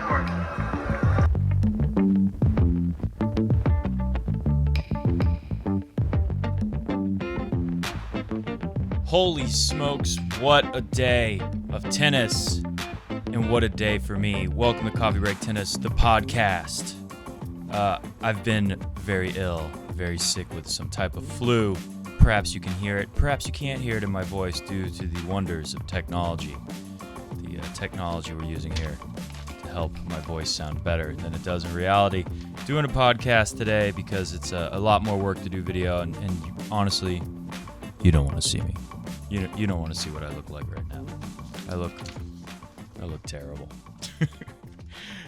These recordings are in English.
court. Holy smokes, what a day of tennis, and what a day for me. Welcome to Coffee Break Tennis, the podcast. I've been very ill, very sick with some type of flu. Perhaps you can hear it, perhaps you can't hear it in my voice due to the wonders of technology. The technology we're using here to help my voice sound better than it does in reality. Doing a podcast today because it's a lot more work to do video, and honestly, you don't want to see me. You don't want to see what I look like right now. I look terrible.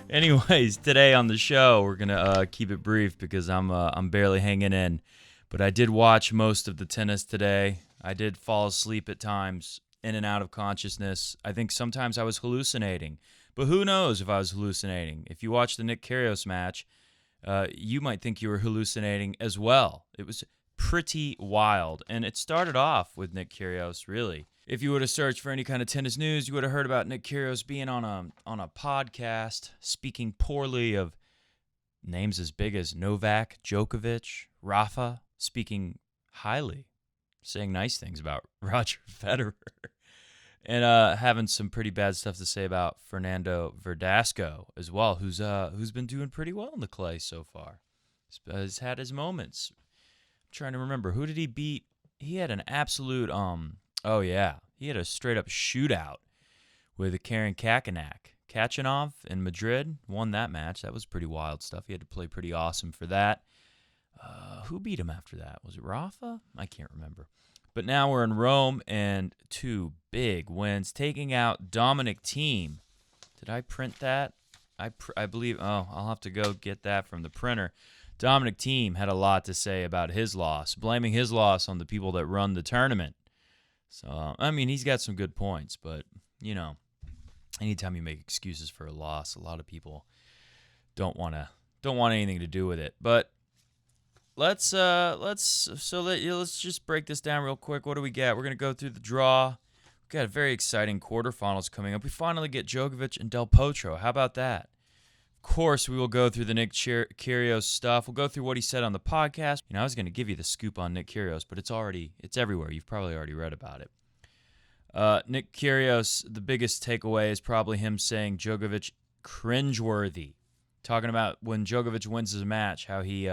Anyways, today on the show, we're gonna keep it brief because I'm barely hanging in. But I did watch most of the tennis today. I did fall asleep at times, in and out of consciousness. I think sometimes I was hallucinating. But who knows if I was hallucinating? If you watch the Nick Kyrgios match, you might think you were hallucinating as well. It was pretty wild. And it started off with Nick Kyrgios, really. If you would have searched for any kind of tennis news, you would have heard about Nick Kyrgios being on a podcast, speaking poorly of names as big as Novak, Djokovic, Rafa, speaking highly, saying nice things about Roger Federer, and having some pretty bad stuff to say about Fernando Verdasco as well, who's been doing pretty well in the clay so far. He's had his moments. Trying to remember, who did he beat? He had an absolute he had a straight up shootout with Karen Khachanov in Madrid. Won that match. That was pretty wild stuff. He had to play pretty awesome for that. Who beat him after that? Was it Rafa? I can't remember. But now we're in Rome, and two big wins, taking out Dominic Thiem. Did I print that? I believe. Oh, I'll have to go get that from the printer. Dominic Thiem had a lot to say about his loss, blaming his loss on the people that run the tournament. So, I mean, he's got some good points, but, you know, anytime you make excuses for a loss, a lot of people don't want anything to do with it. But let's just break this down real quick. What do we get? We're going to go through the draw. We've got a very exciting quarterfinals coming up. We finally get Djokovic and Del Potro. How about that? Of course, we will go through the Nick Kyrgios stuff. We'll go through what he said on the podcast. You know, I was going to give you the scoop on Nick Kyrgios, but it's everywhere. You've probably already read about it. Nick Kyrgios, the biggest takeaway is probably him saying Djokovic cringeworthy. Talking about when Djokovic wins his match, how he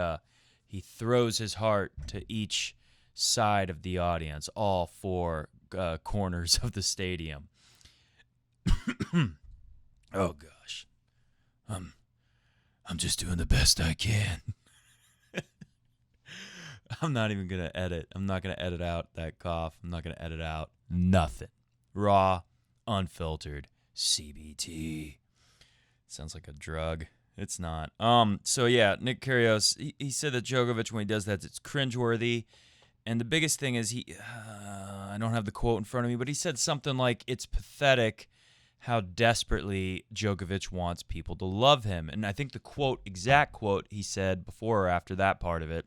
throws his heart to each side of the audience, all four corners of the stadium. Oh, gosh. I'm just doing the best I can. I'm not even going to edit. I'm not going to edit out that cough. I'm not going to edit out nothing. Raw, unfiltered, CBT. Sounds like a drug. It's not. So, yeah, Nick Kyrgios, he said that Djokovic, when he does that, it's cringeworthy. And the biggest thing is I don't have the quote in front of me, but he said something like, it's pathetic how desperately Djokovic wants people to love him. And I think the exact quote he said before or after that part of it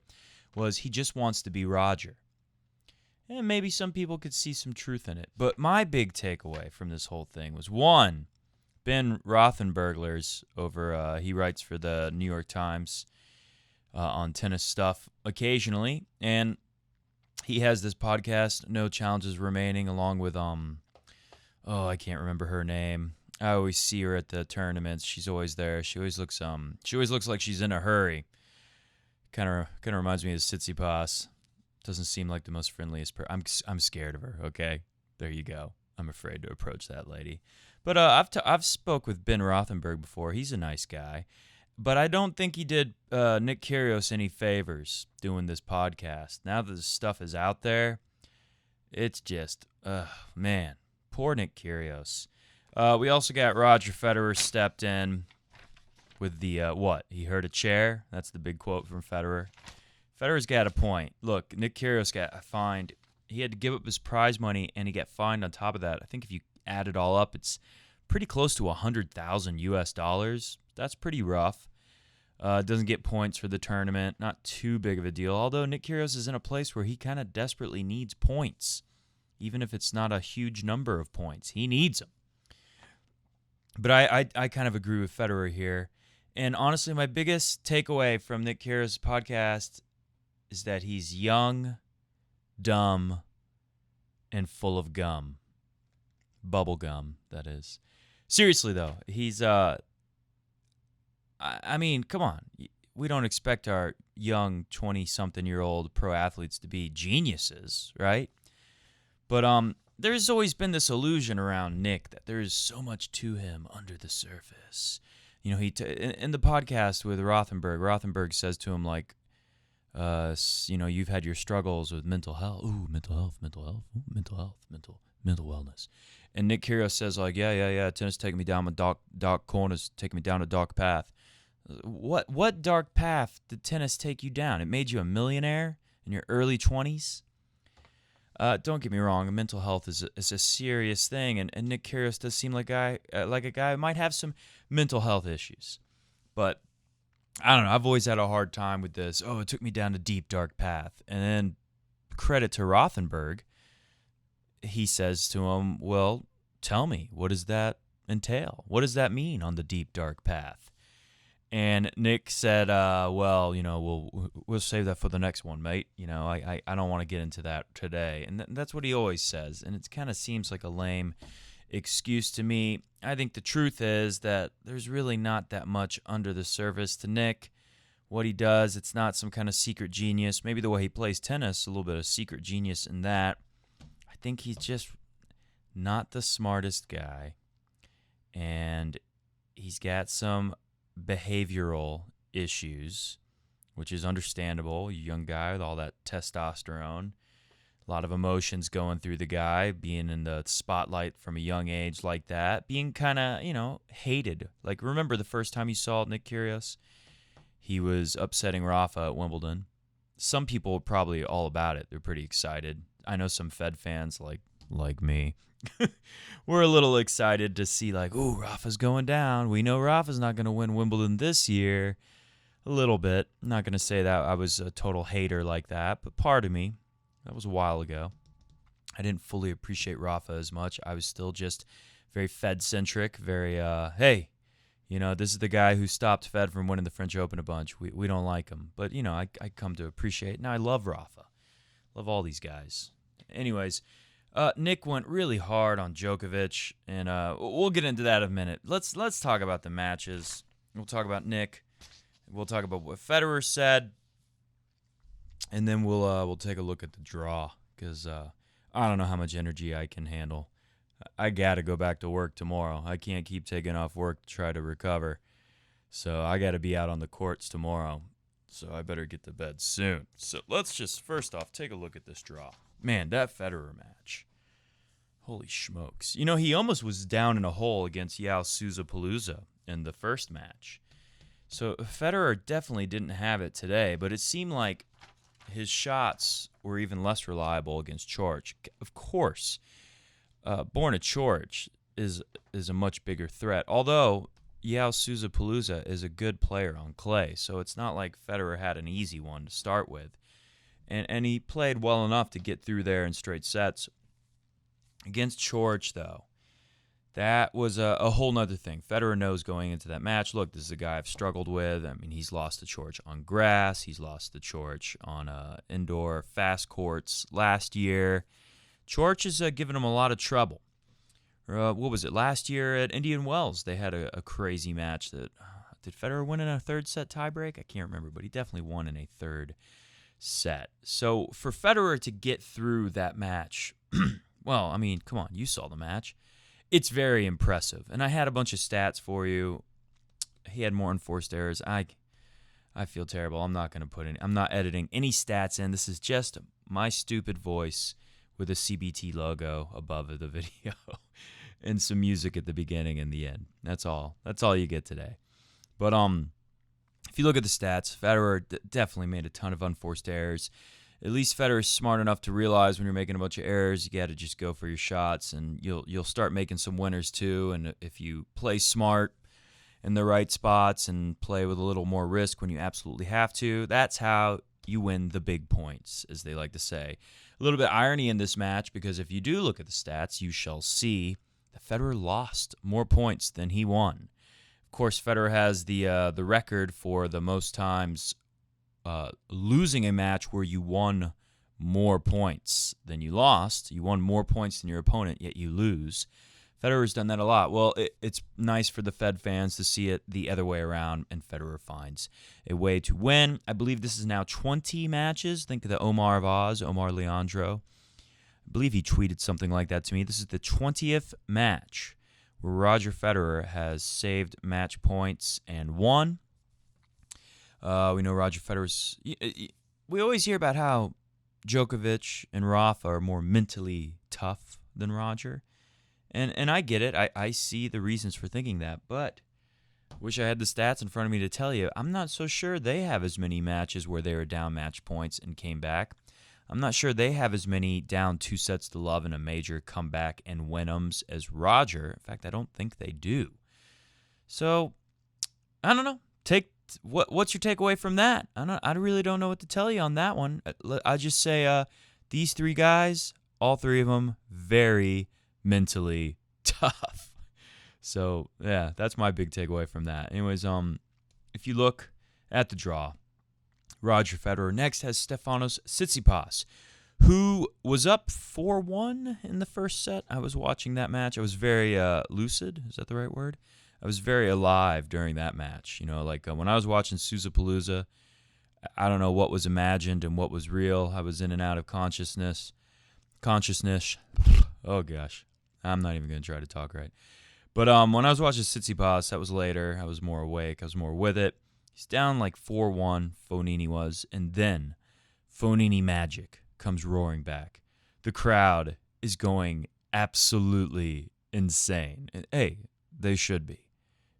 was, he just wants to be Roger. And maybe some people could see some truth in it. But my big takeaway from this whole thing was, one, Ben Rothenberger's over, he writes for the New York Times on tennis stuff occasionally. And he has this podcast, No Challenges Remaining, along with, I can't remember her name. I always see her at the tournaments. She's always there. She always looks like she's in a hurry. Kind of reminds me of Tsitsipas. Doesn't seem like the most friendliest person. I'm scared of her. Okay, there you go. I'm afraid to approach that lady. But I've spoke with Ben Rothenberg before. He's a nice guy, but I don't think he did Nick Kyrgios any favors doing this podcast. Now that this stuff is out there, it's just man. Poor Nick Kyrgios. We also got Roger Federer stepped in with the, he heard a chair. That's the big quote from Federer. Federer's got a point. Look, Nick Kyrgios got fined. He had to give up his prize money, and he got fined on top of that. I think if you add it all up, it's pretty close to $100,000 US. That's pretty rough. Doesn't get points for the tournament. Not too big of a deal. Although Nick Kyrgios is in a place where he kind of desperately needs points. Even if it's not a huge number of points. He needs them. But I kind of agree with Federer here. And honestly, my biggest takeaway from Nick Kyrgios' podcast is that he's young, dumb, and full of gum. Bubble gum, that is. Seriously, though, he's, I mean, come on. We don't expect our young 20-something-year-old pro athletes to be geniuses, right? But there's always been this illusion around Nick that there is so much to him under the surface. You know, in the podcast with Rothenberg says to him, like, you know, you've had your struggles with mental health. Ooh, mental health. Ooh, mental wellness. And Nick Kyrgios says, like, yeah. Tennis taking me down my dark corners, taking me down a dark path. What dark path did tennis take you down? It made you a millionaire in your early 20s? Don't get me wrong, mental health is a serious thing, and Nick Kyrgios does seem like a guy who might have some mental health issues. But I don't know, I've always had a hard time with this. Oh, it took me down a deep, dark path. And then credit to Rothenberg, he says to him, well, tell me, what does that entail? What does that mean on the deep, dark path? And Nick said, well, you know, we'll save that for the next one, mate. You know, I don't want to get into that today. And that's what he always says. And it kind of seems like a lame excuse to me. I think the truth is that there's really not that much under the surface to Nick. What he does, it's not some kind of secret genius. Maybe the way he plays tennis, a little bit of secret genius in that. I think he's just not the smartest guy. And he's got some behavioral issues, which is understandable. You young guy with all that testosterone, a lot of emotions going through the guy, being in the spotlight from a young age like that, being kind of, you know, hated. Like, remember the first time you saw Nick Kyrgios? He was upsetting Rafa at Wimbledon. Some people were probably all about it. They're pretty excited. I know some Fed fans like me. We're a little excited to see, like, ooh, Rafa's going down. We know Rafa's not going to win Wimbledon this year. A little bit. I'm not going to say that I was a total hater like that, but part of me, that was a while ago. I didn't fully appreciate Rafa as much. I was still just very Fed-centric, very, hey, you know, this is the guy who stopped Fed from winning the French Open a bunch. We don't like him. But, you know, I come to appreciate. Now, I love Rafa. Love all these guys. Anyways, Nick went really hard on Djokovic, and we'll get into that in a minute. Let's talk about the matches. We'll talk about Nick. We'll talk about what Federer said, and then we'll take a look at the draw because I don't know how much energy I can handle. I gotta go back to work tomorrow. I can't keep taking off work to try to recover, so I gotta be out on the courts tomorrow. So I better get to bed soon. So let's just first off take a look at this draw. Man, that Federer match. Holy smokes. You know, he almost was down in a hole against Yao Souza in the first match. So Federer definitely didn't have it today, but it seemed like his shots were even less reliable against Coric. Of course, Borna Coric is a much bigger threat, although Yao Souza is a good player on clay, so it's not like Federer had an easy one to start with. And he played well enough to get through there in straight sets. Against Coric, though, that was a whole nother thing. Federer knows going into that match, look, this is a guy I've struggled with. I mean, he's lost to Coric on grass. He's lost to Coric on indoor fast courts last year. Coric has given him a lot of trouble. What was it? Last year at Indian Wells, they had a crazy match that did Federer win in a third set tiebreak? I can't remember, but he definitely won in a third set. So for Federer to get through that match, well, I mean, come on, you saw the match. It's very impressive. And I had a bunch of stats for you. He had more enforced errors. I feel terrible. I'm not editing any stats in. This is just my stupid voice with a CBT logo above the video and some music at the beginning and the end. That's all. That's all you get today. But if you look at the stats, Federer definitely made a ton of unforced errors. At least Federer's smart enough to realize when you're making a bunch of errors, you got to just go for your shots, and you'll start making some winners too. And if you play smart in the right spots and play with a little more risk when you absolutely have to, that's how you win the big points, as they like to say. A little bit irony in this match, because if you do look at the stats, you shall see that Federer lost more points than he won. Of course, Federer has the record for the most times losing a match where you won more points than you lost. You won more points than your opponent, yet you lose. Federer's done that a lot. Well, it's nice for the Fed fans to see it the other way around, and Federer finds a way to win. I believe this is now 20 matches. Think of the Omar of Oz, Omar Leandro. I believe he tweeted something like that to me. This is the 20th match where Roger Federer has saved match points and won. We know Roger Federer's... We always hear about how Djokovic and Rafa are more mentally tough than Roger. And I get it. I see the reasons for thinking that, but wish I had the stats in front of me to tell you. I'm not so sure they have as many matches where they were down match points and came back. I'm not sure they have as many down 2-0 in a major comeback and win-ems as Roger. In fact, I don't think they do. So, I don't know. What's your takeaway from that? I really don't know what to tell you on that one. I just say these three guys, all three of them, very mentally tough. So, yeah, that's my big takeaway from that. Anyways, if you look at the draw, Roger Federer next has Stefanos Tsitsipas, who was up 4-1 in the first set. I was watching that match. I was very lucid. Is that the right word? I was very alive during that match. You know, like when I was watching Sousapalooza, I don't know what was imagined and what was real. I was in and out of consciousness. Oh, gosh. I'm not even going to try to talk right. But when I was watching Tsitsipas, that was later. I was more awake. I was more with it. He's down like 4-1, Fognini was. And then Fognini magic comes roaring back. The crowd is going absolutely insane. And, hey, they should be.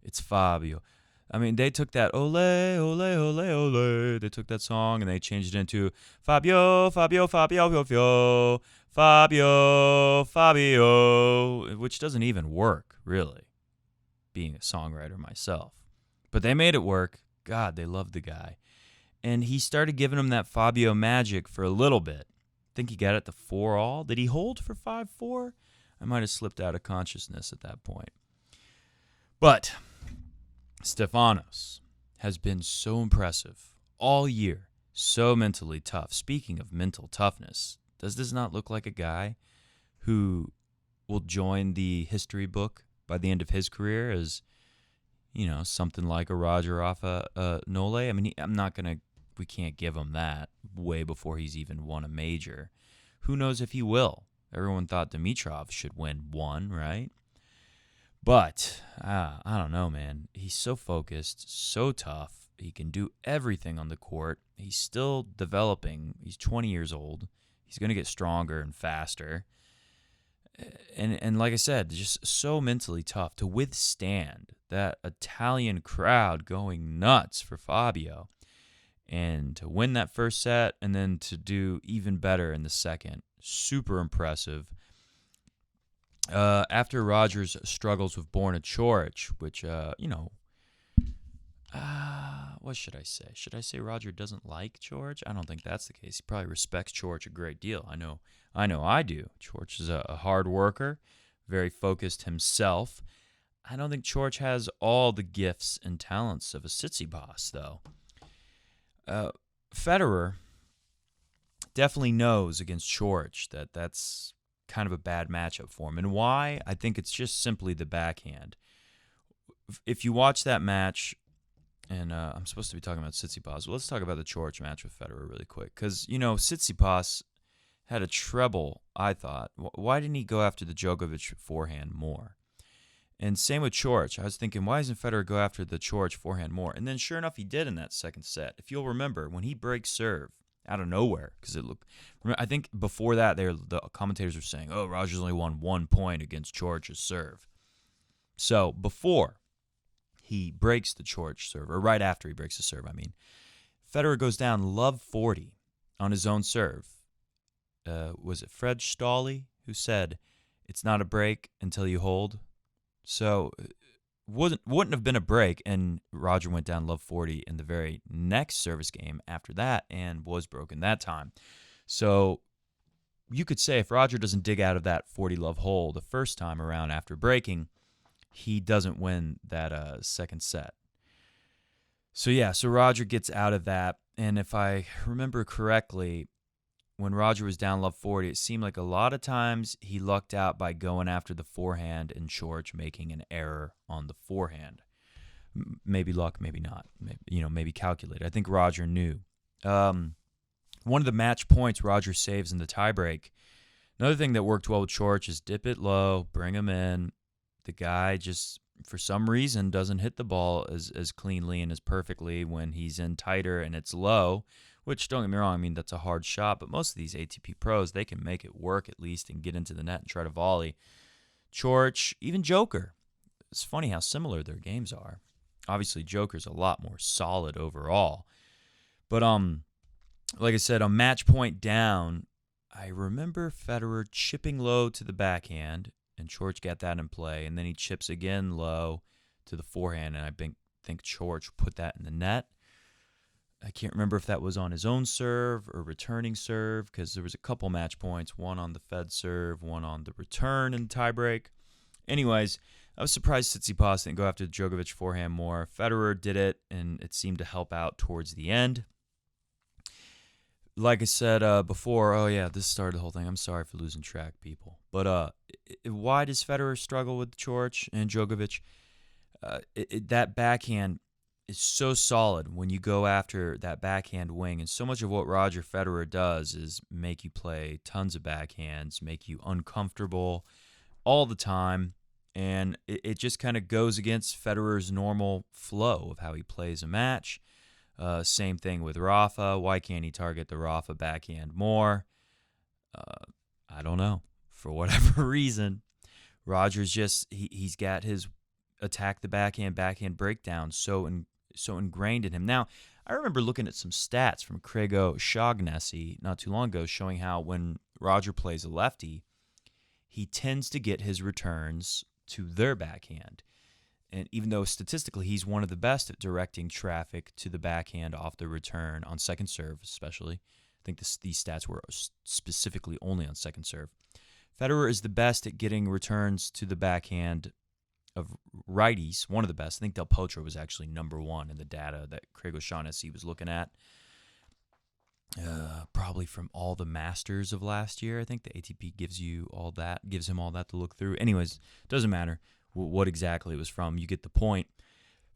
It's Fabio. I mean, they took that ole, ole, ole, ole. They took that song and they changed it into Fabio, Fabio, Fabio, Fabio, Fabio, Fabio, which doesn't even work, really, being a songwriter myself. But they made it work. God, they loved the guy. And he started giving him that Fabio magic for a little bit. I think he got it to 4-all. Did he hold for 5-4? I might have slipped out of consciousness at that point. But Stefanos has been so impressive all year, so mentally tough. Speaking of mental toughness, does this not look like a guy who will join the history book by the end of his career as, you know, something like a Roger Rafa Nole? I mean, we can't give him that way before he's even won a major. Who knows if he will? Everyone thought Dimitrov should win one, right? But, I don't know, man. He's so focused, so tough. He can do everything on the court. He's still developing. He's 20 years old. He's going to get stronger and faster. And like I said, just so mentally tough to withstand that Italian crowd going nuts for Fabio. And to win that first set and then to do even better in the second. Super impressive. After Rogers struggles with Borna Coric, which, what should I say? Should I say Roger doesn't like Coric? I don't think that's the case. He probably respects Coric a great deal. I know I do. Coric is a hard worker, very focused himself. I don't think Coric has all the gifts and talents of a Tsitsipas, though. Federer definitely knows against Coric that that's kind of a bad matchup for him. And why? I think it's just simply the backhand. If you watch that match, and I'm supposed to be talking about Tsitsipas, well, let's talk about the Coric match with Federer really quick. Because, you know, Tsitsipas had a treble, I thought. Why didn't he go after the Djokovic forehand more? And same with Coric. I was thinking, why doesn't Federer go after the Coric forehand more? And then sure enough, he did in that second set. If you'll remember, when he breaks serve, out of nowhere, because I think before that, the commentators were saying, "Oh, Roger's only won 1 point against Coric's serve." So before he breaks the Coric serve, or right after he breaks the serve, Federer goes down love 40 on his own serve. Was it Fred Stawley who said, "It's not a break until you hold"? So wouldn't have been a break, and Roger went down love 40 in the very next service game after that and was broken that time. So you could say if Roger doesn't dig out of that 40-love hole the first time around after breaking, he doesn't win that second set. So Roger gets out of that, and if I remember correctly, when Roger was down love 40, it seemed like a lot of times he lucked out by going after the forehand and Coric making an error on the forehand. Maybe luck, maybe not. Maybe calculated. I think Roger knew. One of the match points Roger saves in the tiebreak. Another thing that worked well with Coric is dip it low, bring him in. The guy just, for some reason, doesn't hit the ball as cleanly and as perfectly when he's in tighter and it's low, which, don't get me wrong, I mean, that's a hard shot, but most of these ATP pros, they can make it work at least and get into the net and try to volley. Coric, even Joker. It's funny how similar their games are. Obviously, Joker's a lot more solid overall. But like I said, on match point down, I remember Federer chipping low to the backhand, and Coric got that in play, and then he chips again low to the forehand, and I think Coric put that in the net. I can't remember if that was on his own serve or returning serve, because there was a couple match points, one on the Fed serve, one on the return in the tiebreak. Anyways, I was surprised Tsitsipas didn't go after the Djokovic forehand more. Federer did it, and it seemed to help out towards the end. Like I said before, this started the whole thing. I'm sorry for losing track, people. But why does Federer struggle with Coric and Djokovic? That backhand is so solid when you go after that backhand wing, and so much of what Roger Federer does is make you play tons of backhands, make you uncomfortable all the time, and it just kind of goes against Federer's normal flow of how he plays a match. Same thing with Rafa. Why can't he target the Rafa backhand more? I don't know. For whatever reason, Roger's just he's got his attack the backhand breakdown so ingrained in him. Now, I remember looking at some stats from Gregor Shaughnessy not too long ago showing how when Roger plays a lefty, he tends to get his returns to their backhand. And even though statistically he's one of the best at directing traffic to the backhand off the return on second serve, especially. I think these stats were specifically only on second serve. Federer is the best at getting returns to the backhand of righties, one of the best. I think Del Potro was actually number one in the data that Craig O'Shaughnessy was looking at. Probably from all the Masters of last year. I think the ATP gives him all that to look through. Anyways, doesn't matter what exactly it was from. You get the point.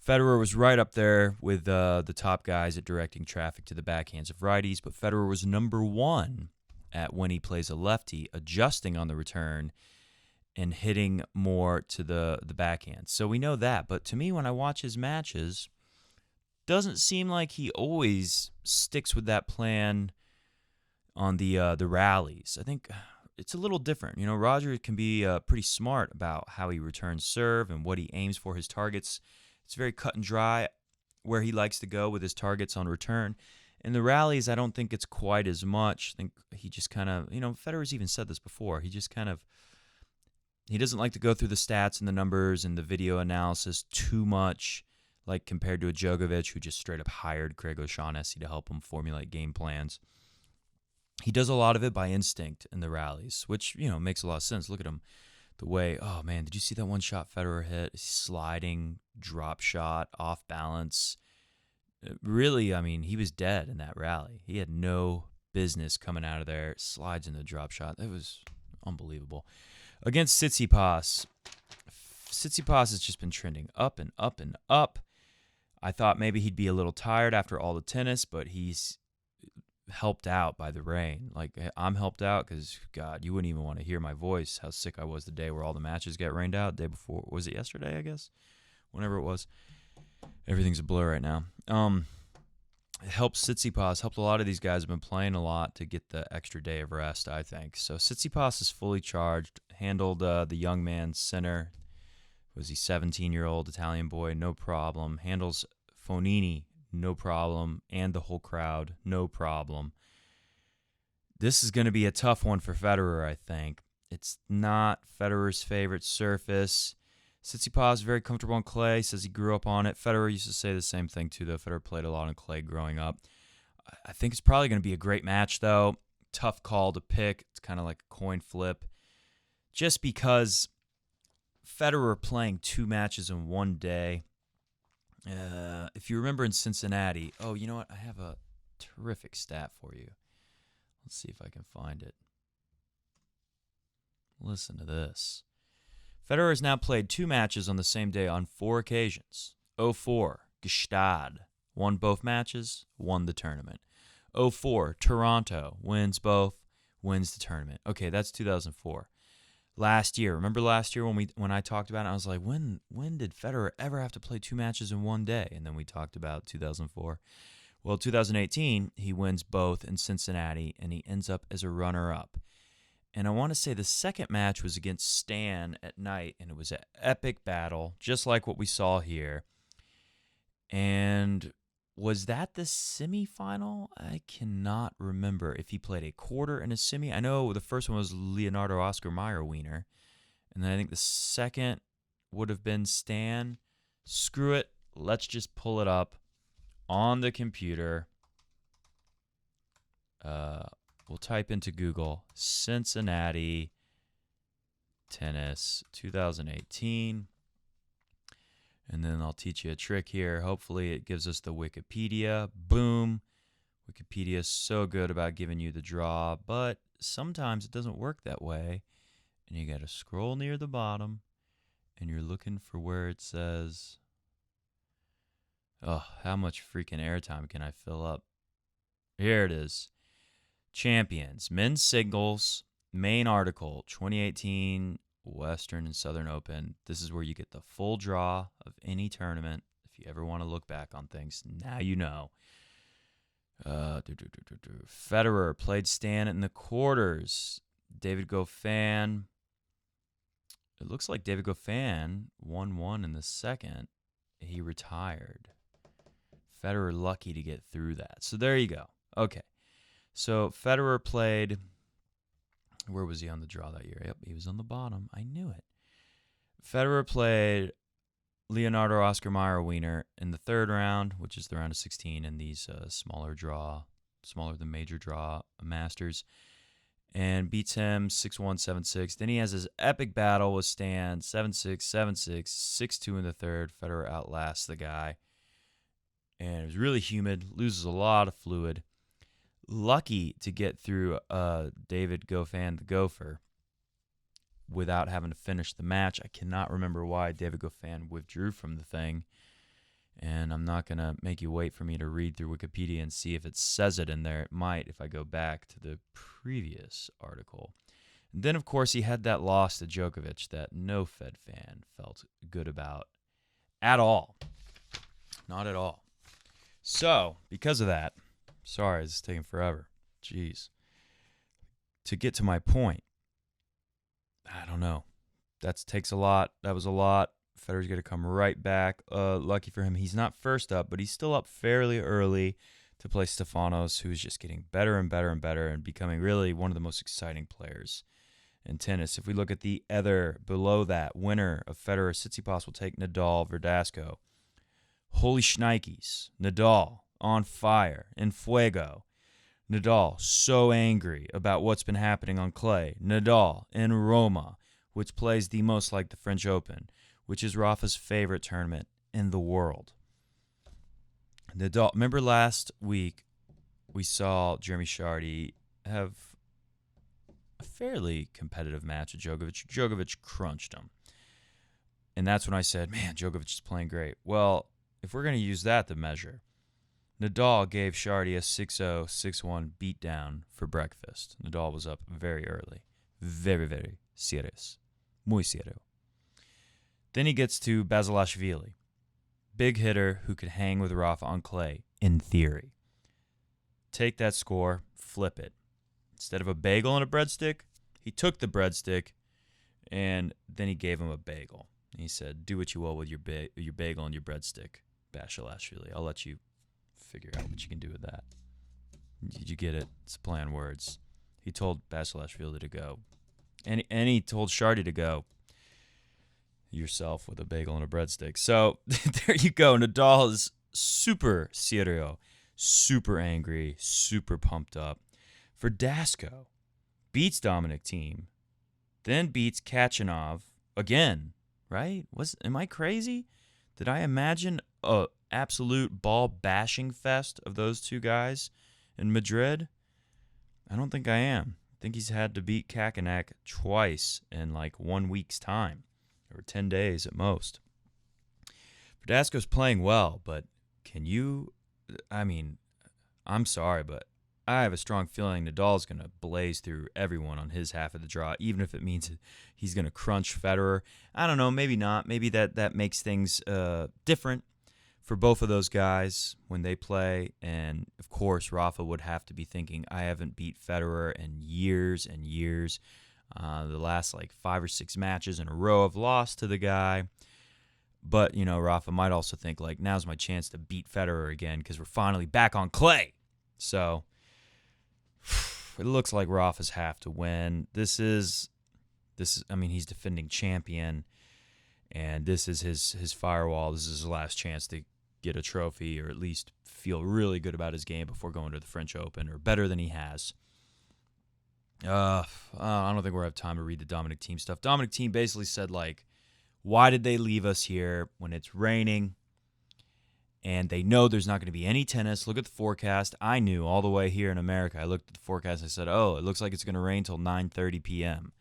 Federer was right up there with the top guys at directing traffic to the backhands of righties, but Federer was number one at when he plays a lefty, adjusting on the return and hitting more to the backhand. So we know that. But to me, when I watch his matches, doesn't seem like he always sticks with that plan on the rallies. I think it's a little different. Roger can be pretty smart about how he returns serve and what he aims for his targets. It's very cut and dry where he likes to go with his targets on return. In the rallies, I don't think it's quite as much. I think he just kind of, Federer's even said this before. He just kind of, he doesn't like to go through the stats and the numbers and the video analysis too much, like compared to a Djokovic who just straight up hired Craig O'Shaughnessy to help him formulate game plans. He does a lot of it by instinct in the rallies, which, makes a lot of sense. Look at him. The way, oh man, did you see that one shot Federer hit? Sliding, drop shot, off balance. Really, he was dead in that rally. He had no business coming out of there. Slides in the drop shot. It was unbelievable. Against Tsitsipas has just been trending up and up and up. I thought maybe he'd be a little tired after all the tennis, but he's helped out by the rain. Like, I'm helped out because, God, you wouldn't even want to hear my voice, how sick I was the day where all the matches got rained out. The day before, was it yesterday, I guess? Whenever it was. Everything's a blur right now. It helps Tsitsipas, helped a lot of these guys have been playing a lot to get the extra day of rest, I think. So Tsitsipas is fully charged, handled the young man Sinner. Was he 17-year-old Italian boy? No problem. Handles Fognini, no problem. And the whole crowd, no problem. This is going to be a tough one for Federer, I think. It's not Federer's favorite surface. Tsitsipas is very comfortable on clay, says he grew up on it. Federer used to say the same thing, too, though. Federer played a lot on clay growing up. I think it's probably going to be a great match, though. tough call to pick. It's kind of like a coin flip. Just because Federer playing 2 matches in one day. If you remember in Cincinnati, you know what? I have a terrific stat for you. Let's see if I can find it. Listen to this. Federer has now played 2 matches on the same day on 4 occasions. 04, Gstaad, won both matches, won the tournament. 04, Toronto, wins both, wins the tournament. Okay, that's 2004. Last year, remember last year when I talked about it, I was like, when did Federer ever have to play 2 matches in one day? And then we talked about 2004. Well, 2018, he wins both in Cincinnati, and he ends up as a runner-up. And I want to say the second match was against Stan at night, and it was an epic battle, just like what we saw here. And was that the semifinal? I cannot remember if he played a quarter and a semi. I know the first one was Leonardo Oscar Mayer Wiener, and then I think the second would have been Stan. Screw it. Let's just pull it up on the computer. We'll type into Google Cincinnati tennis 2018. And then I'll teach you a trick here. Hopefully it gives us the Wikipedia. Boom. Wikipedia is so good about giving you the draw, but sometimes it doesn't work that way. And you got to scroll near the bottom, and you're looking for where it says, how much freaking airtime can I fill up? Here it is. Champions, men's singles, main article, 2018 Western and Southern Open. This is where you get the full draw of any tournament. If you ever want to look back on things, now you know. Federer played Stan in the quarters. David Goffin. It looks like David Goffin won 1 in the second. He retired. Federer lucky to get through that. So there you go. Okay. So Federer played. Where was he on the draw that year? Yep, he was on the bottom. I knew it. Federer played Leonardo Oscar Mayer Wiener in the third round, which is the round of 16, and these smaller than major draw Masters, and beats him 6-1, 7-6. Then he has his epic battle with Stan, 7-6, 7-6, 6-2 in the third. Federer outlasts the guy, and it was really humid, loses a lot of fluid. Lucky to get through David Goffin, the Gopher, without having to finish the match. I cannot remember why David Goffin withdrew from the thing, and I'm not going to make you wait for me to read through Wikipedia and see if it says it in there. It might if I go back to the previous article. And then, of course, he had that loss to Djokovic that no Fed fan felt good about at all. Not at all. So, because of that, sorry, this is taking forever. Jeez. To get to my point, I don't know. That takes a lot. That was a lot. Federer's going to come right back. Lucky for him, he's not first up, but he's still up fairly early to play Stefanos, who's just getting better and better and better and becoming really one of the most exciting players in tennis. If we look at the other below that, winner of Federer, Tsitsipas will take Nadal, Verdasco. Holy shnikes. Nadal on fire, in fuego. Nadal so angry about what's been happening on clay. Nadal in Roma, which plays the most like the French Open, which is Rafa's favorite tournament in the world. Nadal, remember last week we saw Jeremy Chardy have a fairly competitive match with Djokovic. Djokovic crunched him. And that's when I said, man, Djokovic is playing great. Well, if we're going to use that to measure, Nadal gave Chardy a 6-0, 6-1 beatdown for breakfast. Nadal was up very early. Very, very serious. Muy serio. Then he gets to Basilashvili. Big hitter who could hang with Rafa on clay, in theory. Take that score, flip it. Instead of a bagel and a breadstick, he took the breadstick, and then he gave him a bagel. And he said, do what you will with your bagel and your breadstick, Basilashvili. I'll let you figure out what you can do with that. Did you get it? It's a play on words. He told Basilashvili to go. And he told Chardy to go yourself with a bagel and a breadstick. So there you go. Nadal is super serio, super angry, super pumped up. Verdasco beats Dominic Thiem, then beats Kachanov again, right? Am I crazy? Did I imagine a absolute ball bashing fest of those two guys in Madrid? I don't think I am. I think he's had to beat Kacanek twice in like 1 week's time, or 10 days at most. Verdasco's playing well, but I'm sorry, but I have a strong feeling Nadal's going to blaze through everyone on his half of the draw, even if it means he's going to crunch Federer. I don't know, maybe not. Maybe that makes things different for both of those guys when they play. And, of course, Rafa would have to be thinking, I haven't beat Federer in years and years. The last, 5 or 6 matches in a row I've lost to the guy. But, Rafa might also think, now's my chance to beat Federer again because we're finally back on clay. So it looks like Rafa's have to win. This is he's defending champion, and this is his firewall. This is his last chance to get a trophy or at least feel really good about his game before going to the French Open, or better than he has. I don't think we'll have time to read the Dominic Thiem stuff. Dominic Thiem basically said, why did they leave us here when it's raining and they know there's not going to be any tennis? Look at the forecast. I knew all the way here in America. I looked at the forecast and I said, oh, it looks like it's going to rain till 9:30 p.m.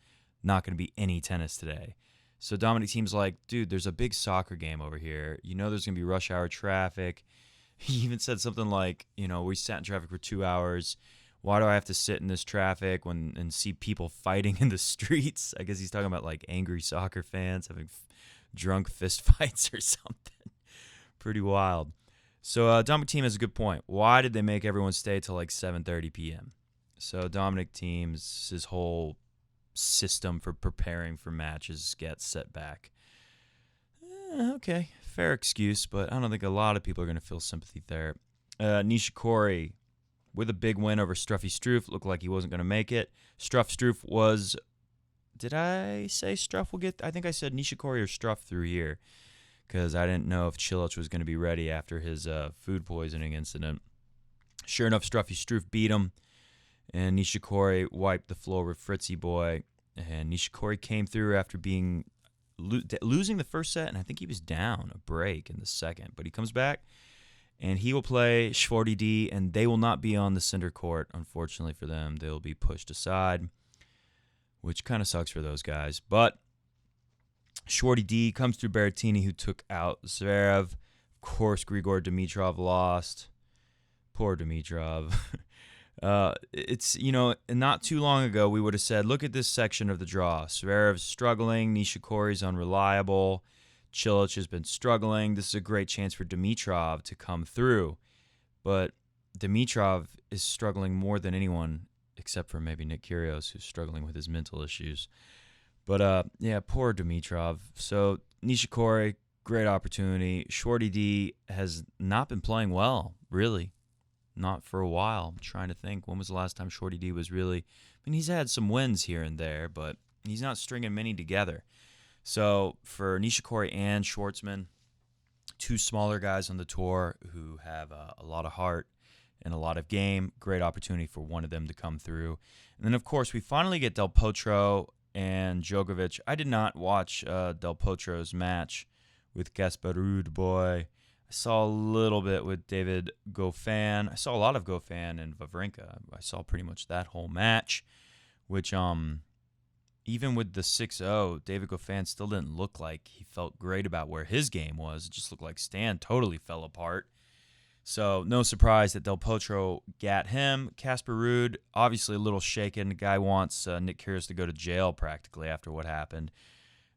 Not going to be any tennis today. So Dominic Thiem's like, dude, there's a big soccer game over here. There's going to be rush hour traffic. He even said something like, we sat in traffic for 2 hours. Why do I have to sit in this traffic and see people fighting in the streets? I guess he's talking about angry soccer fans having drunk fist fights or something. Pretty wild. So Dominic Thiem has a good point. Why did they make everyone stay till 7:30 p.m.? So Dominic Thiem's his whole system for preparing for matches gets set back. Okay, fair excuse, but I don't think a lot of people are going to feel sympathy there. Nishikori with a big win over Struffy Struff. Looked like he wasn't going to make it. Struff was... Did I say Struff will get... I think I said Nishikori or Struff through here because I didn't know if Cilic was going to be ready after his food poisoning incident. Sure enough, Struffy Struff beat him, and Nishikori wiped the floor with Fritzy Boy. And Nishikori came through after being losing the first set, and I think he was down a break in the second. But he comes back, and he will play Shorty D, and they will not be on the center court, unfortunately for them. They'll be pushed aside, which kind of sucks for those guys. But Shorty D comes through Berrettini, who took out Zverev. Of course, Grigor Dimitrov lost. Poor Dimitrov. It's, not too long ago, we would have said, look at this section of the draw. Zverev's struggling. Nishikori's unreliable. Cilic has been struggling. This is a great chance for Dimitrov to come through. But Dimitrov is struggling more than anyone, except for maybe Nick Kyrgios, who's struggling with his mental issues. But, poor Dimitrov. So Nishikori, great opportunity. Shorty D has not been playing well, really. Not for a while. I'm trying to think. When was the last time Shorty D was really... he's had some wins here and there, but he's not stringing many together. So for Nishikori and Schwartzman, two smaller guys on the tour who have a lot of heart and a lot of game, great opportunity for one of them to come through. And then, of course, we finally get Del Potro and Djokovic. I did not watch Del Potro's match with Casper Ruud Boy. I saw a little bit with David Goffin. I saw a lot of Goffin and Wawrinka. I saw pretty much that whole match, which even with the 6-0, David Goffin still didn't look like he felt great about where his game was. It just looked like Stan totally fell apart. So no surprise that Del Potro got him. Casper Ruud, obviously a little shaken. The guy wants Nick Kyrgios to go to jail practically after what happened.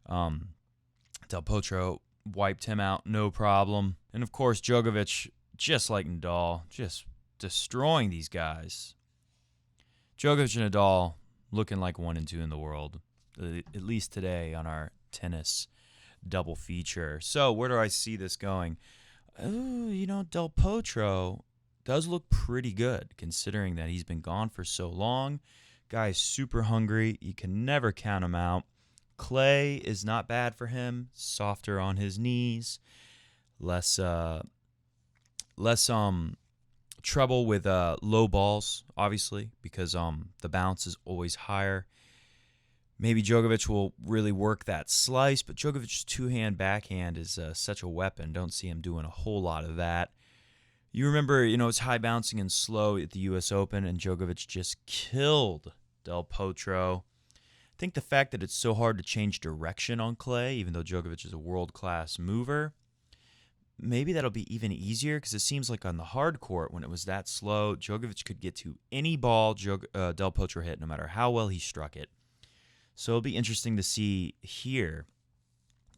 Del Potro wiped him out, no problem. And, of course, Djokovic, just like Nadal, just destroying these guys. Djokovic and Nadal looking like 1 and 2 in the world, at least today on our tennis double feature. So where do I see this going? Del Potro does look pretty good considering that he's been gone for so long. Guy's super hungry. You can never count him out. Clay is not bad for him. Softer on his knees. Less trouble with low balls, obviously, because the bounce is always higher. Maybe Djokovic will really work that slice, but Djokovic's two-hand backhand is such a weapon. Don't see him doing a whole lot of that. You remember, it's high bouncing and slow at the U.S. Open, and Djokovic just killed Del Potro. I think the fact that it's so hard to change direction on clay, even though Djokovic is a world-class mover, maybe that'll be even easier because it seems like on the hard court, when it was that slow, Djokovic could get to any ball Del Potro hit, no matter how well he struck it. So it'll be interesting to see here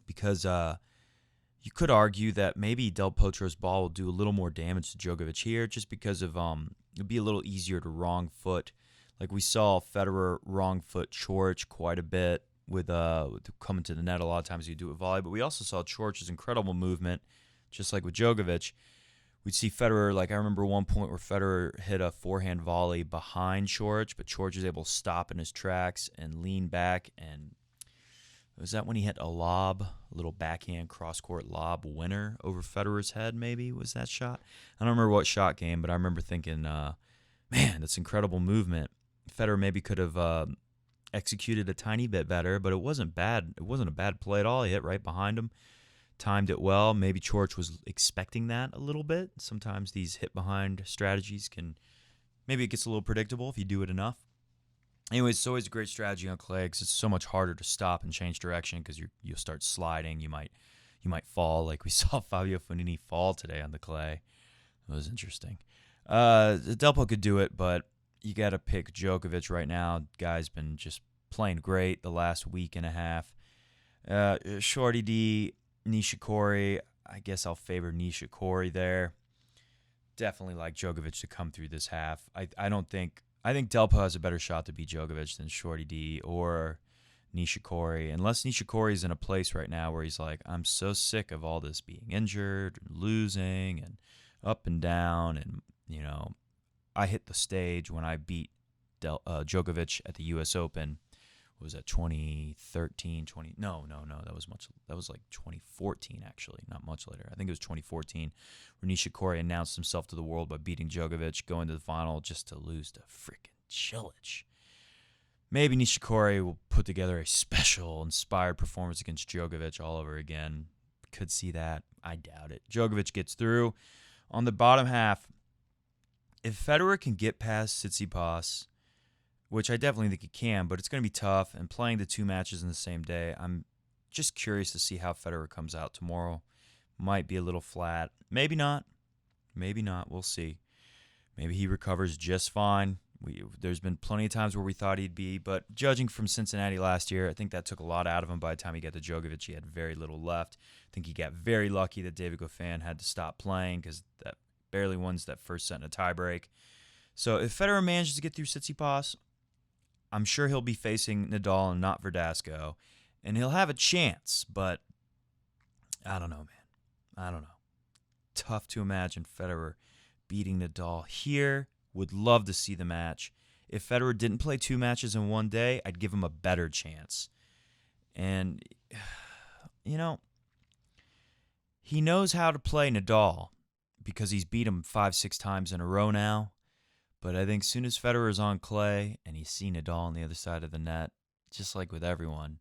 because you could argue that maybe Del Potro's ball will do a little more damage to Djokovic here just because of it'll be a little easier to wrong foot. Like we saw Federer wrong foot Coric quite a bit with coming to the net. A lot of times you do it volley, but we also saw Coric's incredible movement, just like with Djokovic. We'd see Federer, like I remember one point where Federer hit a forehand volley behind Coric, but Coric was able to stop in his tracks and lean back. And was that when he hit a lob, a little backhand cross-court lob winner over Federer's head, maybe was that shot? I don't remember what shot game, but I remember thinking, man, that's incredible movement. Federer maybe could have executed a tiny bit better, but it wasn't bad. It wasn't a bad play at all. He hit right behind him. Timed it well. Maybe Coric was expecting that a little bit. Sometimes these hit-behind strategies maybe it gets a little predictable if you do it enough. Anyways, it's always a great strategy on clay because it's so much harder to stop and change direction because you'll start sliding. You might fall like we saw Fabio Fognini fall today on the clay. It was interesting. Delpo could do it, but you got to pick Djokovic right now. Guy's been just playing great the last week and a half. Shorty D, Nishikori, I guess I'll favor Nishikori there. Definitely like Djokovic to come through this half. I think Delpo has a better shot to beat Djokovic than Shorty D or Nishikori, unless Nishikori's in a place right now where he's like, I'm so sick of all this being injured and losing and up and down, and I hit the stage when I beat Djokovic at the U.S. Open. Was that 2013? That was like 2014 actually, not much later. I think it was 2014 where Nishikori announced himself to the world by beating Djokovic, going to the final just to lose to freaking Cilic. Maybe Nishikori will put together a special inspired performance against Djokovic all over again. Could see that. I doubt it. Djokovic gets through. On the bottom half, if Federer can get past Tsitsipas, which I definitely think he can, but it's going to be tough. And playing the two matches in the same day, I'm just curious to see how Federer comes out tomorrow. Might be a little flat. Maybe not. Maybe not. We'll see. Maybe he recovers just fine. There's been plenty of times where we thought he'd be, but judging from Cincinnati last year, I think that took a lot out of him. By the time he got to Djokovic, he had very little left. I think he got very lucky that David Goffin had to stop playing because that barely wins that first set in a tiebreak. So if Federer manages to get through Tsitsipas, I'm sure he'll be facing Nadal and not Verdasco, and he'll have a chance, but I don't know, man. I don't know. Tough to imagine Federer beating Nadal here. Would love to see the match. If Federer didn't play two matches in one day, I'd give him a better chance. And, he knows how to play Nadal because he's beat him 5-6 times in a row now. But I think as soon as Federer is on clay and he's seen Nadal on the other side of the net, just like with everyone,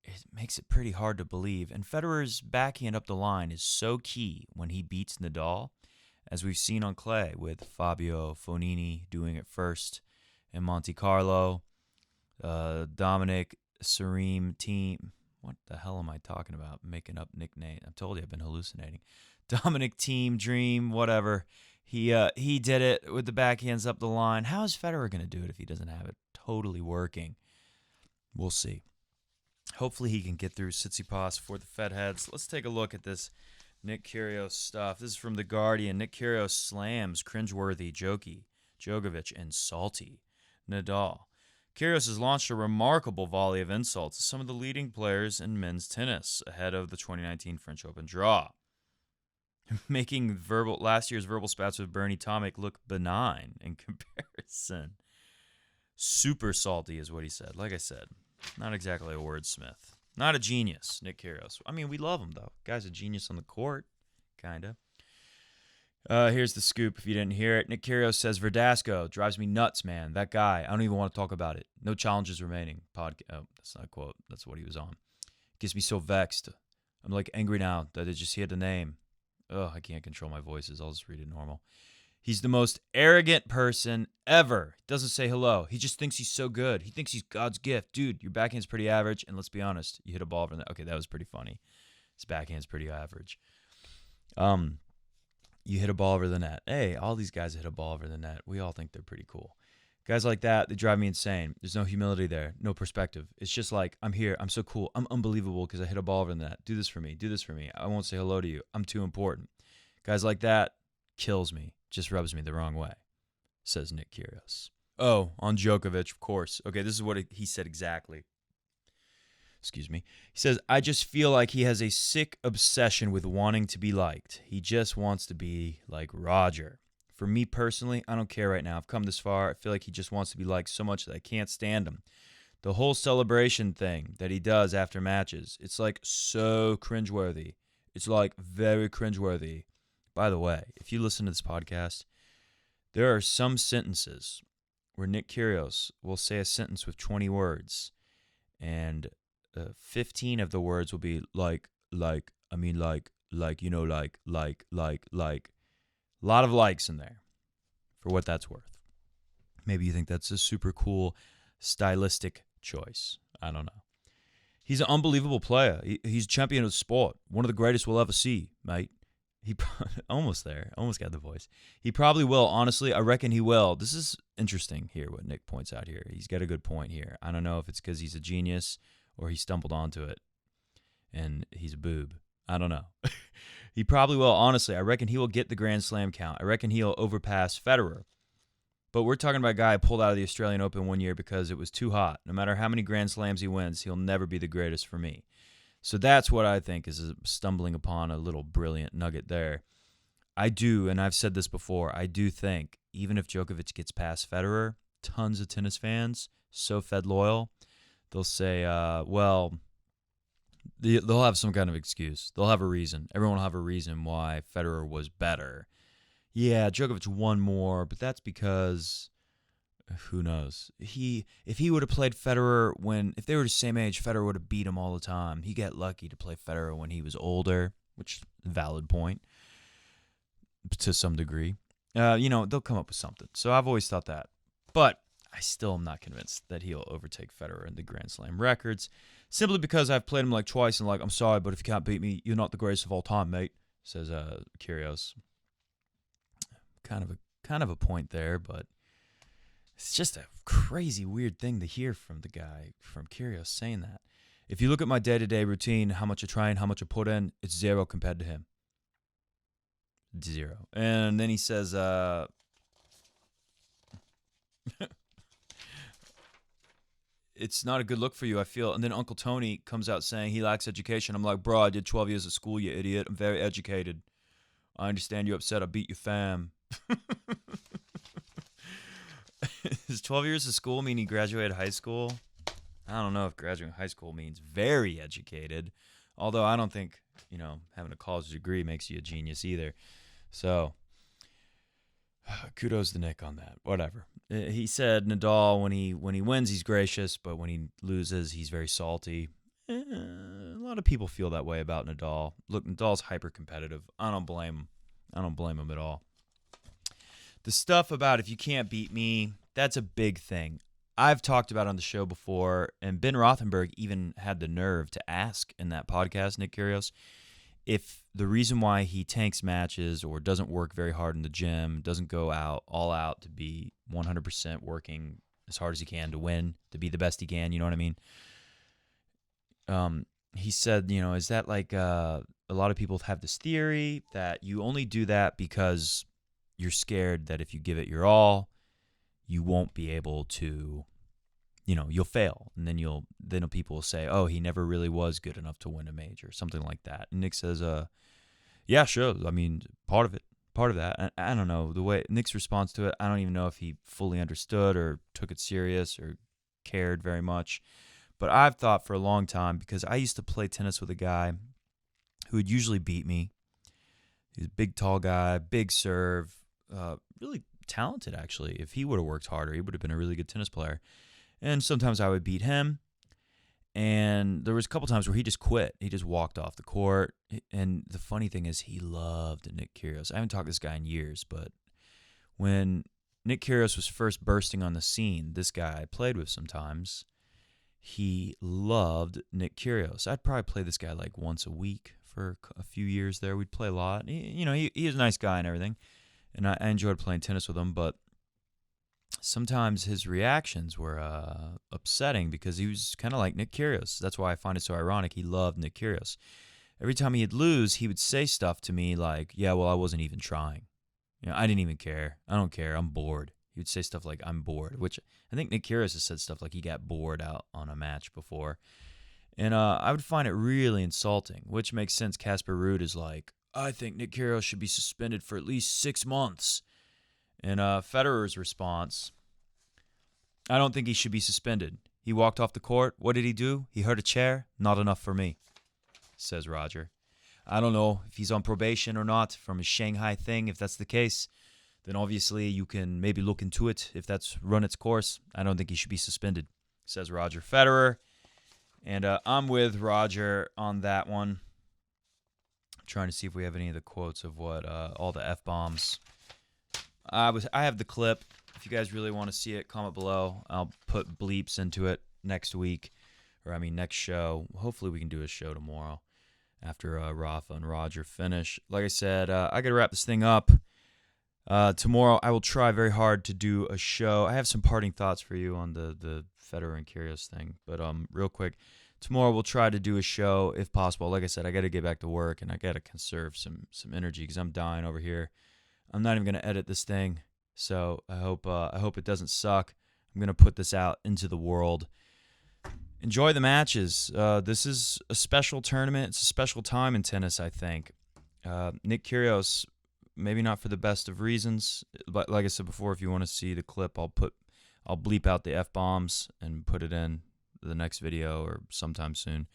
it makes it pretty hard to believe. And Federer's backhand up the line is so key when he beats Nadal, as we've seen on clay with Fabio Fognini doing it first in Monte Carlo, Dominic Thiem team. What the hell am I talking about? Making up nickname. I told you I've been hallucinating. Dominic Thiem, Dream, whatever. He did it with the backhands up the line. How is Federer going to do it if he doesn't have it totally working? We'll see. Hopefully he can get through Tsitsipas for the Fed heads. Let's take a look at this Nick Kyrgios stuff. This is from The Guardian. Nick Kyrgios slams cringeworthy Djokovic and salty Nadal. Kyrgios has launched a remarkable volley of insults to some of the leading players in men's tennis ahead of the 2019 French Open draw, making last year's verbal spats with Bernie Tomic look benign in comparison. Super salty is what he said. Like I said, not exactly a wordsmith. Not a genius, Nick Kyrgios. I mean, we love him, though. Guy's a genius on the court, kind of. Here's the scoop if you didn't hear it. Nick Kyrgios says, Verdasco drives me nuts, man. That guy, I don't even want to talk about it. No challenges remaining. Oh, that's not a quote. That's what he was on. Gets me so vexed. I'm like angry now that I just hear the name. Oh, I can't control my voices. I'll just read it normal. He's the most arrogant person ever. Doesn't say hello. He just thinks he's so good. He thinks he's God's gift. Dude, your backhand's pretty average. And let's be honest, you hit a ball over the net. Okay, that was pretty funny. His backhand's pretty average. You hit a ball over the net. Hey, all these guys hit a ball over the net. We all think they're pretty cool. Guys like that, they drive me insane. There's no humility there, no perspective. It's just like, I'm here. I'm so cool. I'm unbelievable because I hit a ball over the net. Do this for me. Do this for me. I won't say hello to you. I'm too important. Guys like that kills me. Just rubs me the wrong way, says Nick Kyrgios. Oh, on Djokovic, of course. Okay, this is what he said exactly. Excuse me. He says, I just feel like he has a sick obsession with wanting to be liked. He just wants to be like Roger. For me personally, I don't care right now. I've come this far. I feel like he just wants to be liked so much that I can't stand him. The whole celebration thing that he does after matches, it's like so cringeworthy. It's like very cringeworthy. By the way, if you listen to this podcast, there are some sentences where Nick Kyrgios will say a sentence with 20 words, and 15 of the words will be like, you know, like. A lot of likes in there, for what that's worth. Maybe you think that's a super cool stylistic choice. I don't know. He's an unbelievable player. He's champion of the sport. One of the greatest we'll ever see, mate. He almost there. Almost got the voice. He probably will. Honestly, I reckon he will. This is interesting here, what Nick points out here. He's got a good point here. I don't know if it's because he's a genius or he stumbled onto it and he's a boob. I don't know. He probably will. Honestly, I reckon he will get the Grand Slam count. I reckon he'll overpass Federer. But we're talking about a guy who pulled out of the Australian Open one year because it was too hot. No matter how many Grand Slams he wins, he'll never be the greatest for me. So that's what I think is stumbling upon a little brilliant nugget there. I do, and I've said this before, I do think even if Djokovic gets past Federer, tons of tennis fans, so Fed loyal, they'll say, they'll have some kind of excuse. They'll have a reason. Everyone will have a reason why Federer was better. Yeah, Djokovic won more, but that's because, who knows? If he would have played Federer if they were the same age, Federer would have beat him all the time. He got lucky to play Federer when he was older, which valid point to some degree. They'll come up with something. So I've always thought that. But I still am not convinced that he'll overtake Federer in the Grand Slam records, simply because I've played him like twice and like, I'm sorry, but if you can't beat me, you're not the greatest of all time, mate, says Kyrgios. Kind of a point there, but it's just a crazy weird thing to hear from the guy, from Kyrgios, saying that. If you look at my day-to-day routine, how much I try and how much I put in, it's zero compared to him. Zero. And then he says, it's not a good look for you, I feel. And then Uncle Tony comes out saying he lacks education. I'm like, bro, I did 12 years of school, you idiot. I'm very educated. I understand you're upset I beat your fam. Does 12 years of school mean he graduated high school? I don't know if graduating high school means very educated. Although I don't think, having a college degree makes you a genius either. So, kudos to Nick on that. Whatever. He said Nadal, when he wins, he's gracious, but when he loses, he's very salty. A lot of people feel that way about Nadal. Look, Nadal's hyper-competitive. I don't blame him at all. The stuff about if you can't beat me, that's a big thing. I've talked about it on the show before, and Ben Rothenberg even had the nerve to ask in that podcast, Nick Kyrgios, if the reason why he tanks matches or doesn't work very hard in the gym, doesn't go all out to be 100% working as hard as he can to win, to be the best he can, you know what I mean? He said, is that like a lot of people have this theory that you only do that because you're scared that if you give it your all, you won't be able to, you'll fail. And then people will say, oh, he never really was good enough to win a major, something like that. And Nick says, yeah, sure. I mean, part of that. I don't know. The way Nick's response to it, I don't even know if he fully understood or took it serious or cared very much. But I've thought for a long time, because I used to play tennis with a guy who would usually beat me, He's a big, tall guy, big serve, really talented, actually. If he would have worked harder, he would have been a really good tennis player. And sometimes I would beat him. And there was a couple times where he just quit. He just walked off the court. And the funny thing is he loved Nick Kyrgios. I haven't talked to this guy in years, but when Nick Kyrgios was first bursting on the scene, this guy I played with sometimes, he loved Nick Kyrgios. I'd probably play this guy like once a week for a few years there. We'd play a lot. He was a nice guy and everything, and I enjoyed playing tennis with him, but sometimes his reactions were upsetting because he was kind of like Nick Kyrgios. That's why I find it so ironic. He loved Nick Kyrgios. Every time he'd lose, he would say stuff to me like, yeah, well, I wasn't even trying. I didn't even care. I don't care. I'm bored. He would say stuff like, I'm bored, which I think Nick Kyrgios has said stuff like he got bored out on a match before. And I would find it really insulting, which makes sense. Casper Ruud is like, I think Nick Kyrgios should be suspended for at least 6 months. And Federer's response, I don't think he should be suspended. He walked off the court. What did he do? He hurt a chair. Not enough for me, says Roger. I don't know if he's on probation or not from his Shanghai thing. If that's the case, then obviously you can maybe look into it if that's run its course. I don't think he should be suspended, says Roger Federer. And I'm with Roger on that one. I'm trying to see if we have any of the quotes of what all the F-bombs. I have the clip. If you guys really want to see it, comment below. I'll put bleeps into it next week, next show. Hopefully we can do a show tomorrow after Rafa and Roger finish. Like I said, I got to wrap this thing up. Tomorrow I will try very hard to do a show. I have some parting thoughts for you on the Federer and Kyrgios thing, but real quick, tomorrow we'll try to do a show if possible. Like I said, I got to get back to work and I got to conserve some energy because I'm dying over here. I'm not even going to edit this thing, so I hope it doesn't suck. I'm going to put this out into the world. Enjoy the matches. This is a special tournament. It's a special time in tennis, I think. Nick Kyrgios, maybe not for the best of reasons, but like I said before, if you want to see the clip, I'll bleep out the F-bombs and put it in the next video or sometime soon.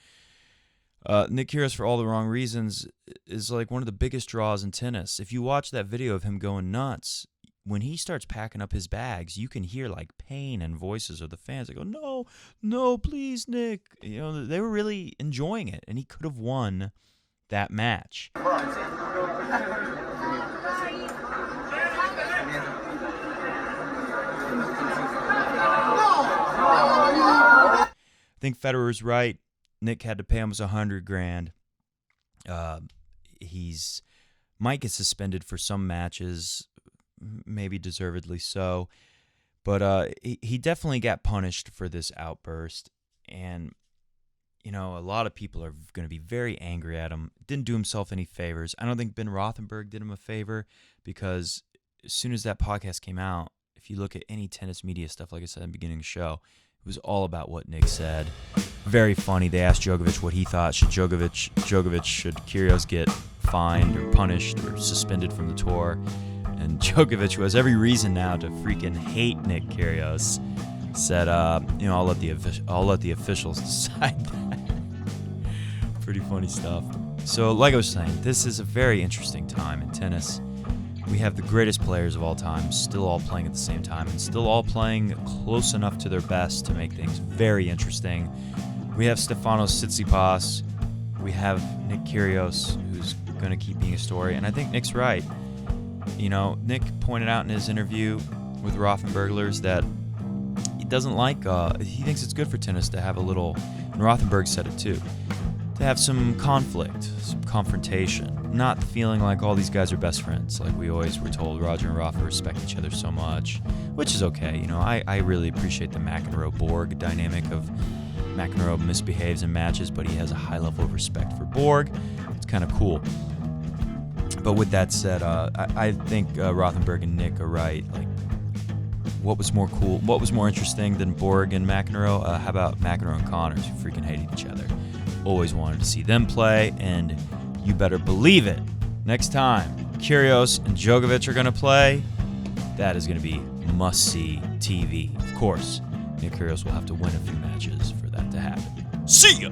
Nick Kyrgios, for all the wrong reasons, is like one of the biggest draws in tennis. If you watch that video of him going nuts, when he starts packing up his bags, you can hear like pain and voices of the fans. They go, no, please, Nick. They were really enjoying it, and he could have won that match. I think Federer's right. Nick had to pay almost $100,000. He's might get suspended for some matches, maybe deservedly so, but he definitely got punished for this outburst. And a lot of people are going to be very angry at him. Didn't do himself any favors. I don't think Ben Rothenberg did him a favor because as soon as that podcast came out, if you look at any tennis media stuff, like I said in the beginning of the show, it was all about what Nick said. Very funny. They asked Djokovic what he thought. Should Kyrgios get fined or punished or suspended from the tour? And Djokovic, who has every reason now to freaking hate Nick Kyrgios, said, I'll let the officials decide that. Pretty funny stuff. So, like I was saying, this is a very interesting time in tennis. We have the greatest players of all time still all playing at the same time and still all playing close enough to their best to make things very interesting. We have Stefanos Tsitsipas. We have Nick Kyrgios, who's going to keep being a story. And I think Nick's right. Nick pointed out in his interview with Rothenberglers that he doesn't like, he thinks it's good for tennis to have a little, and Rothenberg said it too, to have some conflict, some confrontation, not feeling like all these guys are best friends. Like we always were told, Roger and Rafa respect each other so much, which is okay. I really appreciate the McEnroe-Borg dynamic of McEnroe misbehaves in matches, but he has a high level of respect for Borg. It's kind of cool. But with that said, I think Rothenberg and Nick are right. Like, what was more cool? What was more interesting than Borg and McEnroe? How about McEnroe and Connors, who freaking hated each other? Always wanted to see them play, and you better believe it. Next time Kyrgios and Djokovic are going to play, that is going to be must-see TV. Of course, Nick Kyrgios will have to win a few matches for that to happen. See ya!